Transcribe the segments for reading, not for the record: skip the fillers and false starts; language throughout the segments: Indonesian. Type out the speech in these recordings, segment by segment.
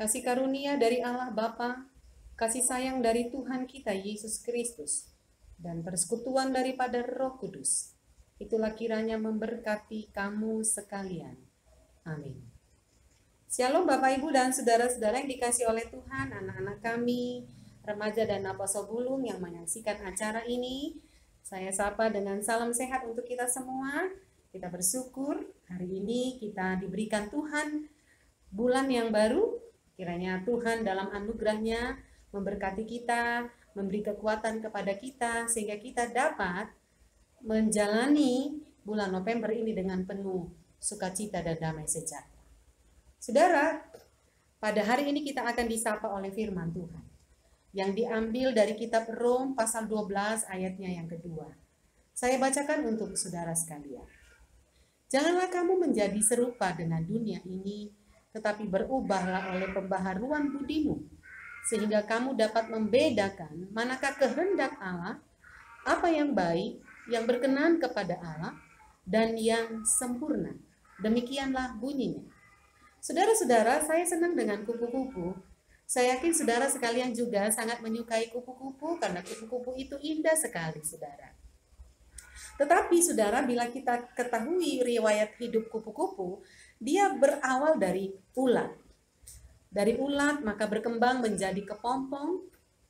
kasih karunia dari Allah Bapa, kasih sayang dari Tuhan kita Yesus Kristus, dan persekutuan daripada Roh Kudus, itulah kiranya memberkati kamu sekalian. Amin. Shalom Bapak Ibu dan saudara-saudara yang dikasih oleh Tuhan, anak-anak kami, remaja dan apostol bulung yang menyaksikan acara ini. Saya sapa dengan salam sehat untuk kita semua. Kita bersyukur hari ini kita diberikan Tuhan bulan yang baru. Kiranya Tuhan dalam anugerahnya memberkati kita, memberi kekuatan kepada kita, sehingga kita dapat menjalani bulan November ini dengan penuh sukacita dan damai sejahtera. Saudara, pada hari ini kita akan disapa oleh firman Tuhan yang diambil dari kitab Rom pasal 12 ayatnya yang kedua. Saya bacakan untuk saudara sekalian. Janganlah kamu menjadi serupa dengan dunia ini, tetapi berubahlah oleh pembaharuan budimu, sehingga kamu dapat membedakan manakah kehendak Allah, apa yang baik, yang berkenan kepada Allah, dan yang sempurna. Demikianlah bunyinya. Saudara-saudara, saya senang dengan kupu-kupu. Saya yakin saudara sekalian juga sangat menyukai kupu-kupu karena kupu-kupu itu indah sekali, saudara. Tetapi saudara, bila kita ketahui riwayat hidup kupu-kupu, dia berawal dari ulat. Dari ulat maka berkembang menjadi kepompong,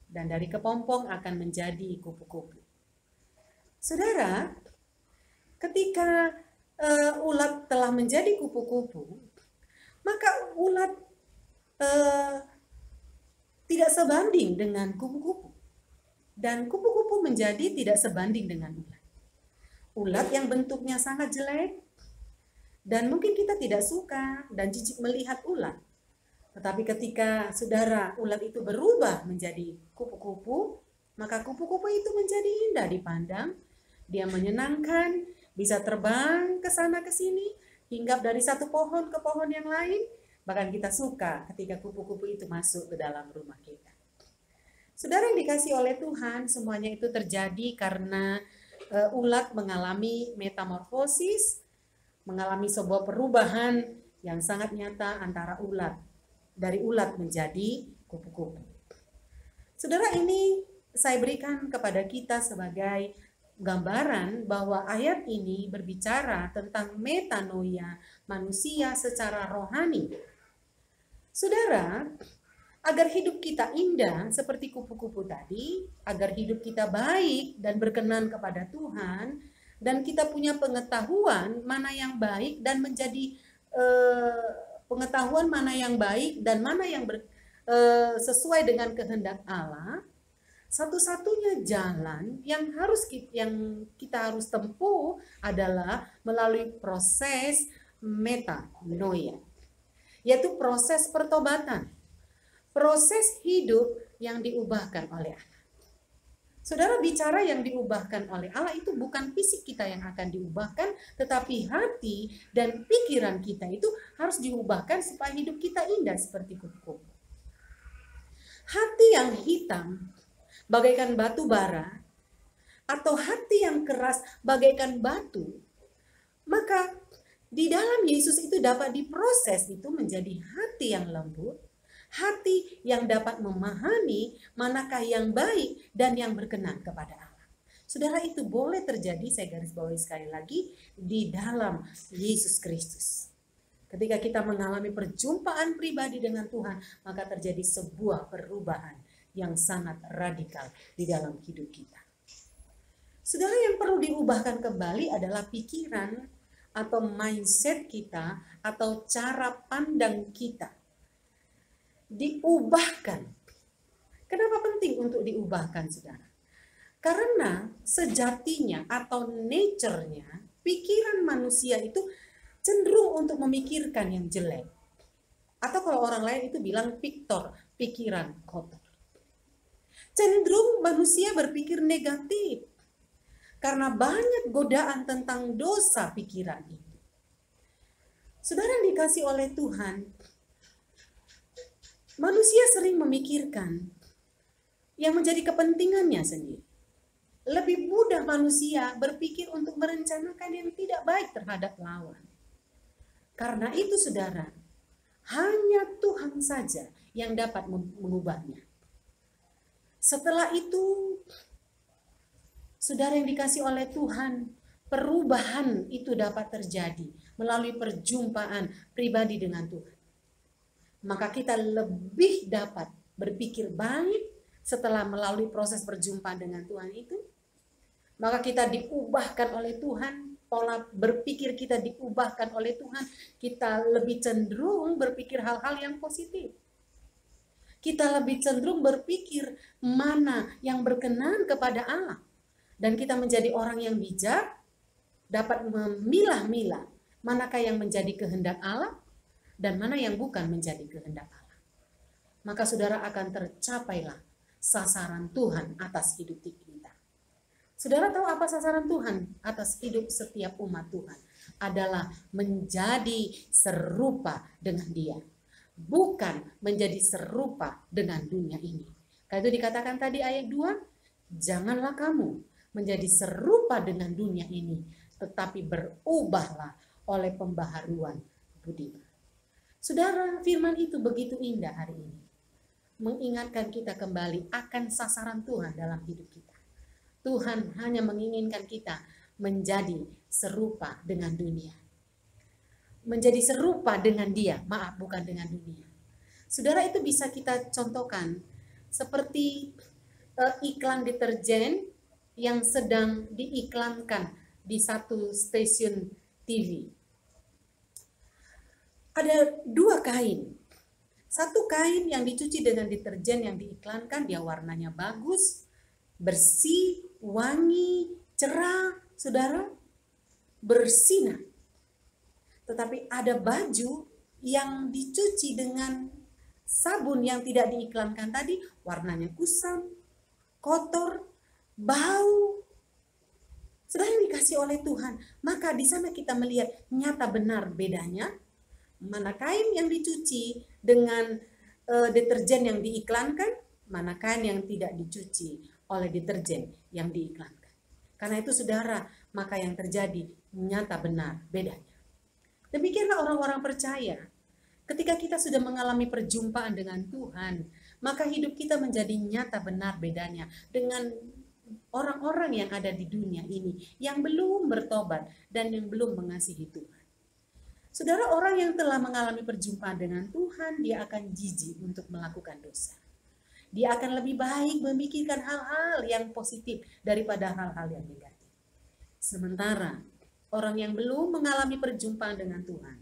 dan dari kepompong akan menjadi kupu-kupu. Saudara, ketika ulat telah menjadi kupu-kupu, maka ulat tidak sebanding dengan kupu-kupu. Dan kupu-kupu menjadi tidak sebanding dengan ulat. Ulat yang bentuknya sangat jelek, dan mungkin kita tidak suka dan jijik melihat ulat. Tetapi ketika saudara ulat itu berubah menjadi kupu-kupu, maka kupu-kupu itu menjadi indah dipandang. Dia menyenangkan, bisa terbang ke sana ke sini, hinggap dari satu pohon ke pohon yang lain. Bahkan kita suka ketika kupu-kupu itu masuk ke dalam rumah kita. Saudara yang dikasih oleh Tuhan, semuanya itu terjadi karena ulat mengalami metamorfosis, mengalami sebuah perubahan yang sangat nyata antara ulat, dari ulat menjadi kupu-kupu. Saudara, ini saya berikan kepada kita sebagai gambaran bahwa ayat ini berbicara tentang metanoia manusia secara rohani. Saudara, agar hidup kita indah seperti kupu-kupu tadi, agar hidup kita baik dan berkenan kepada Tuhan, dan kita punya pengetahuan mana yang baik dan menjadi pengetahuan mana yang baik dan mana yang sesuai dengan kehendak Allah. Satu-satunya jalan yang kita harus tempuh adalah melalui proses metanoia, yaitu proses pertobatan, proses hidup yang diubahkan oleh Allah. Saudara, bicara yang diubahkan oleh Allah itu bukan fisik kita yang akan diubahkan, tetapi hati dan pikiran kita itu harus diubahkan supaya hidup kita indah seperti kupu-kupu. Hati yang hitam bagaikan batu bara, atau hati yang keras bagaikan batu, maka di dalam Yesus itu dapat diproses itu menjadi hati yang lembut, hati yang dapat memahami manakah yang baik dan yang berkenan kepada Allah. Saudara, itu boleh terjadi, saya garis bawahi sekali lagi, di dalam Yesus Kristus. Ketika kita mengalami perjumpaan pribadi dengan Tuhan, maka terjadi sebuah perubahan yang sangat radikal di dalam hidup kita. Saudara, yang perlu diubahkan kembali adalah pikiran atau mindset kita atau cara pandang kita. Diubahkan. Kenapa penting untuk diubahkan, saudara? Karena sejatinya atau nature-nya pikiran manusia itu cenderung untuk memikirkan yang jelek. Atau kalau orang lain itu bilang pikiran kotor. Cenderung manusia berpikir negatif karena banyak godaan tentang dosa pikiran itu. Saudara yang dikasih oleh Tuhan, manusia sering memikirkan yang menjadi kepentingannya sendiri. Lebih mudah manusia berpikir untuk merencanakan yang tidak baik terhadap lawan. Karena itu saudara, hanya Tuhan saja yang dapat mengubahnya. Setelah itu, saudara yang dikasih oleh Tuhan, perubahan itu dapat terjadi melalui perjumpaan pribadi dengan Tuhan. Maka kita lebih dapat berpikir baik setelah melalui proses perjumpaan dengan Tuhan itu. Maka kita diubahkan oleh Tuhan, pola berpikir kita diubahkan oleh Tuhan. Kita lebih cenderung berpikir hal-hal yang positif. Kita lebih cenderung berpikir mana yang berkenan kepada Allah. Dan kita menjadi orang yang bijak, dapat memilah-milah manakah yang menjadi kehendak Allah dan mana yang bukan menjadi kehendak Allah. Maka saudara akan tercapailah sasaran Tuhan atas hidup kita. Saudara tahu apa sasaran Tuhan atas hidup setiap umat Tuhan? Adalah menjadi serupa dengan Dia. Bukan menjadi serupa dengan dunia ini. Karena itu dikatakan tadi ayat 2, janganlah kamu menjadi serupa dengan dunia ini, tetapi berubahlah oleh pembaharuan budi. Saudara, firman itu begitu indah hari ini. Mengingatkan kita kembali akan sasaran Tuhan dalam hidup kita. Tuhan hanya menginginkan kita menjadi serupa dengan dunia. Menjadi serupa dengan Dia, maaf, bukan dengan dunia. Saudara, itu bisa kita contohkan seperti iklan deterjen yang sedang diiklankan di satu stasiun TV. Ada 2 kain. Satu kain yang dicuci dengan deterjen yang diiklankan, dia warnanya bagus, bersih, wangi, cerah, saudara, bersinar. Tetapi ada baju yang dicuci dengan sabun yang tidak diiklankan tadi, warnanya kusam, kotor, bau. Sudah yang dikasih oleh Tuhan, maka di sana kita melihat nyata benar bedanya mana kain yang dicuci dengan deterjen yang diiklankan, mana kain yang tidak dicuci oleh deterjen yang diiklankan. Karena itu saudara, maka yang terjadi nyata benar bedanya. Demikianlah orang-orang percaya. Ketika kita sudah mengalami perjumpaan dengan Tuhan, maka hidup kita menjadi nyata benar bedanya dengan orang-orang yang ada di dunia ini, yang belum bertobat dan yang belum mengasihi Tuhan. Saudara, orang yang telah mengalami perjumpaan dengan Tuhan, dia akan jijik untuk melakukan dosa. Dia akan lebih baik memikirkan hal-hal yang positif daripada hal-hal yang negatif. Sementara orang yang belum mengalami perjumpaan dengan Tuhan,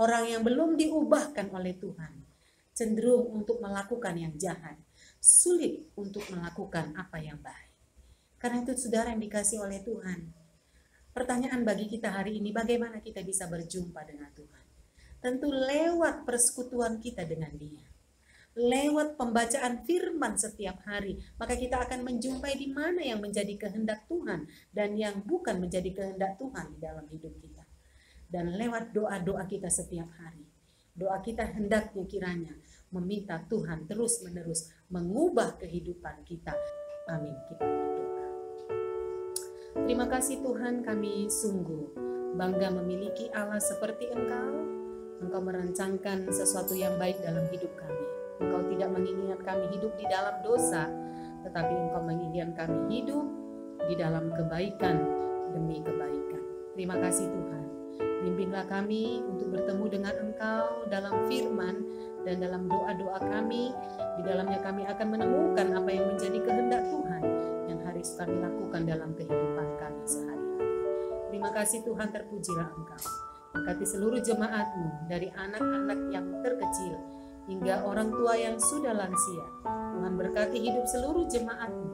orang yang belum diubahkan oleh Tuhan, cenderung untuk melakukan yang jahat, sulit untuk melakukan apa yang baik. Karena itu saudara yang dikasih oleh Tuhan, pertanyaan bagi kita hari ini, bagaimana kita bisa berjumpa dengan Tuhan? Tentu lewat persekutuan kita dengan Dia. Lewat pembacaan firman setiap hari, maka kita akan menjumpai di mana yang menjadi kehendak Tuhan dan yang bukan menjadi kehendak Tuhan di dalam hidup kita. Dan lewat doa-doa kita setiap hari, doa kita hendaknya kiranya meminta Tuhan terus-menerus mengubah kehidupan kita. Amin. Kita berdoa. Terima kasih Tuhan, kami sungguh bangga memiliki Allah seperti Engkau. Engkau merancangkan sesuatu yang baik dalam hidup kami. Engkau tidak menginginkan kami hidup di dalam dosa, tetapi Engkau menginginkan kami hidup di dalam kebaikan demi kebaikan. Terima kasih Tuhan. Bimbinglah kami untuk bertemu dengan Engkau dalam firman dan dalam doa-doa kami. Di dalamnya kami akan menemukan apa yang menjadi kehendak Tuhan yang harus kami lakukan dalam kehidupan kami sehari-hari. Terima kasih Tuhan, terpujilah Engkau. Berkati seluruh jemaat-Mu dari anak-anak yang terkecil hingga orang tua yang sudah lansia. Tuhan berkati hidup seluruh jemaat-Mu,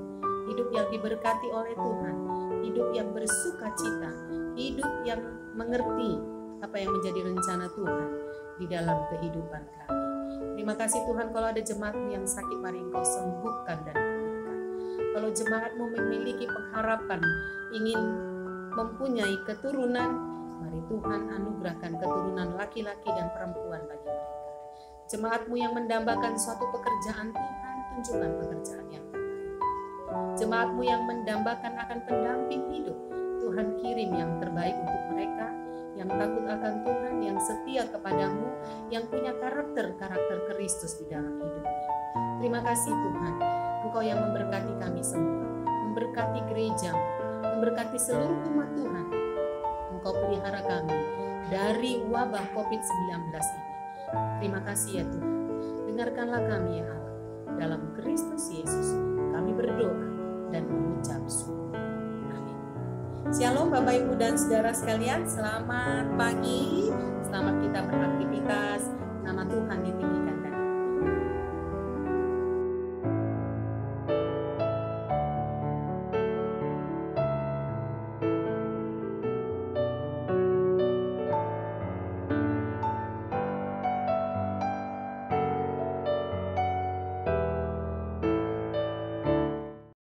hidup yang diberkati oleh Tuhan, hidup yang bersuka cita, hidup yang mengerti apa yang menjadi rencana Tuhan di dalam kehidupan kami. Terima kasih Tuhan, kalau ada jemaat-Mu yang sakit, mari Engkau sembuhkan dan pulihkan. Kalau jemaat-Mu memiliki pengharapan, ingin mempunyai keturunan, mari Tuhan anugerahkan keturunan laki-laki dan perempuan bagi mereka. Jemaat-Mu yang mendambakan suatu pekerjaan, Tuhan tunjukkan pekerjaan yang terbaik. Jemaat-Mu yang mendambakan akan pendamping hidup, Tuhan kirim yang terbaik untuk mereka, yang takut akan Tuhan, yang setia kepadamu, yang punya karakter Kristus di dalam hidupnya. Terima kasih Tuhan, Engkau yang memberkati kami semua, memberkati gerejamu, memberkati seluruh umat Tuhan. Engkau pelihara kami dari wabah COVID-19 ini. Terima kasih ya Tuhan. Dengarkanlah kami ya Allah. Dalam Kristus Yesus kami berdoa dan mengucap syukur. Amin. Shalom Bapak Ibu dan saudara sekalian, selamat pagi. Selamat kita beraktivitas. Nama Tuhan